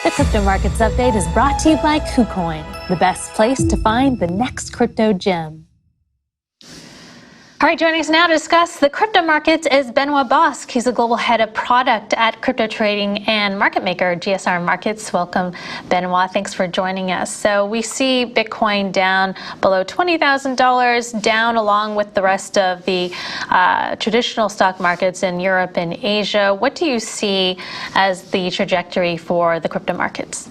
The Crypto Markets Update is brought to you by KuCoin, the best place to find the next crypto gem. All right, joining us now to discuss the crypto markets is Benoit Bosc. He's the global head of product at crypto trading and market maker GSR Markets. Welcome, Benoit. Thanks for joining us. So we see Bitcoin down below $20,000, down along with the rest of the traditional stock markets in Europe and Asia. What do you see as the trajectory for the crypto markets?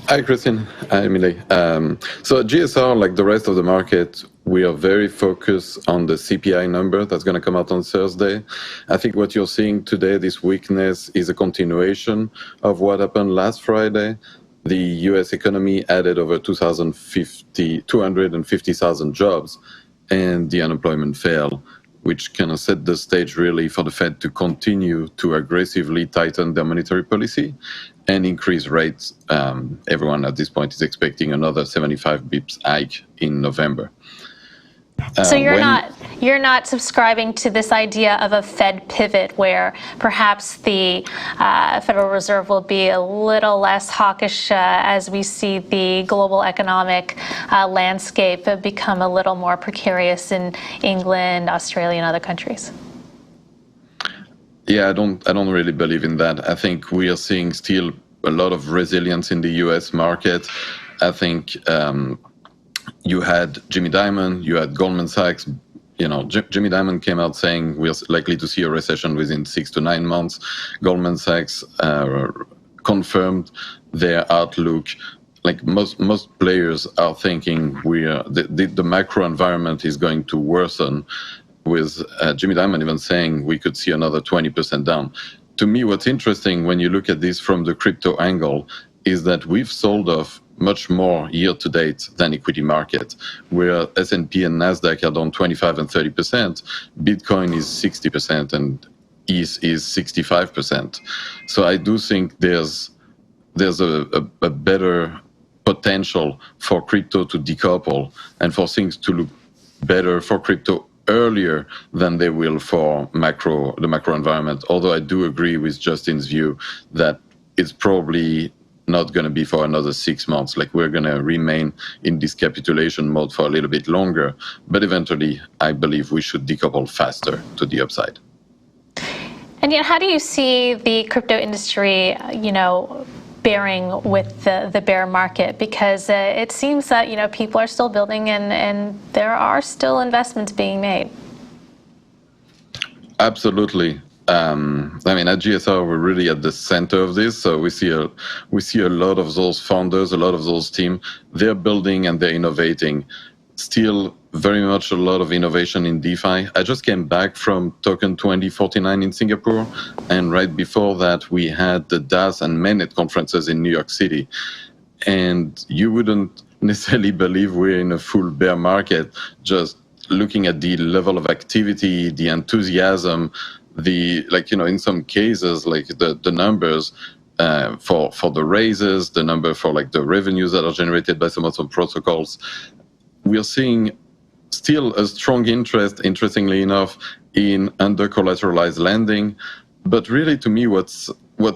Hi, Christine. Hi, Emily. So at GSR, like the rest of the market, we are very focused on the CPI number that's going to come out on Thursday. I think what you're seeing today, this weakness, is a continuation of what happened last Friday. The U.S. economy added over 250,000 jobs, and the unemployment fell, which kind of set the stage really for the Fed to continue to aggressively tighten their monetary policy and increase rates. Everyone at this point is expecting another 75 bips hike in November. So you're not subscribing to this idea of a Fed pivot where perhaps the Federal Reserve will be a little less hawkish as we see the global economic landscape become a little more precarious in England, Australia, and other countries? Yeah, I don't really believe in that. I think we are seeing still a lot of resilience in the U.S. market. I think you had Jimmy Dimon, you had Goldman Sachs. You know, Jimmy Dimon came out saying we're likely to see a recession within 6 to 9 months. Goldman Sachs confirmed their outlook. Like most players are thinking the macro environment is going to worsen, with Jimmy Dimon even saying we could see another 20% down. To me, what's interesting when you look at this from the crypto angle is that we've sold off much more year to date than equity market, where S&P and NASDAQ are down 25 and 30%. Bitcoin is 60% and ETH is 65%. So I do think there's a better potential for crypto to decouple and for things to look better for crypto earlier than they will for the macro environment. Although I do agree with Justin's view that it's probably not going to be for another 6 months. Like, we're going to remain in this capitulation mode for a little bit longer. But eventually, I believe we should decouple faster to the upside. And yet, how do you see the crypto industry, bearing with the bear market? Because it seems that, people are still building and there are still investments being made. Absolutely. I mean, at GSR, we're really at the center of this. So we see a lot of those founders, a lot of those teams. They're building and they're innovating. Still very much a lot of innovation in DeFi. I just came back from Token 2049 in Singapore, and right before that, we had the DAS and Mainnet conferences in New York City. And you wouldn't necessarily believe we're in a full bear market, just looking at the level of activity, the enthusiasm, in some cases, like the numbers for the raises, the number for like the revenues that are generated by some of the protocols. We are seeing still a strong interest, interestingly enough, in under-collateralized lending. But really, to me, what's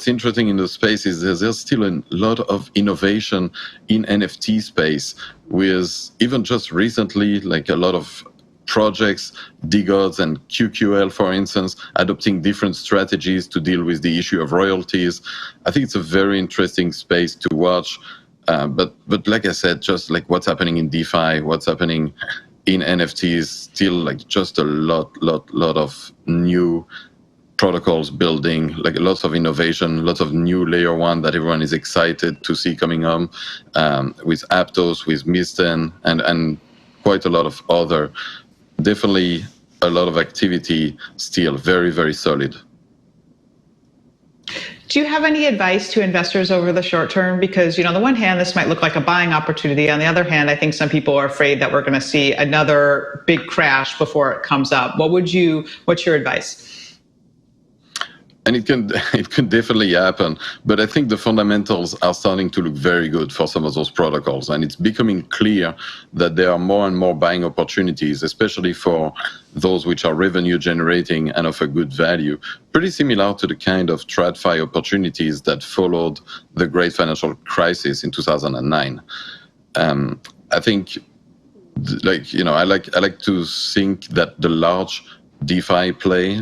interesting in the space is there's still a lot of innovation in NFT space, with even just recently, like a lot of projects, DGODs and QQL, for instance, adopting different strategies to deal with the issue of royalties. I think it's a very interesting space to watch. But like I said, just like what's happening in DeFi, what's happening in NFTs, still like just a lot of new protocols building, like lots of innovation, lots of new layer one that everyone is excited to see coming on, with Aptos, with Misten, and quite a lot of other. Definitely a lot of activity, still very, very solid. Do you have any advice to investors over the short term? Because, on the one hand, this might look like a buying opportunity. On the other hand, I think some people are afraid that we're going to see another big crash before it comes up. What's your advice? And it can definitely happen, but I think the fundamentals are starting to look very good for some of those protocols, and it's becoming clear that there are more and more buying opportunities, especially for those which are revenue generating and of a good value, pretty similar to the kind of TradFi opportunities that followed the great financial crisis in 2009. I think, I like to think that the large DeFi play,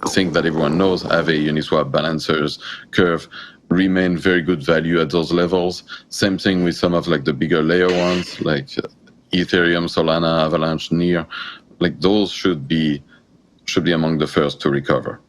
think that everyone knows, Aave, Uniswap, Balancers, Curve, remain very good value at those levels. Same thing with some of the bigger layer ones, like Ethereum, Solana, Avalanche, Near. Those should be among the first to recover.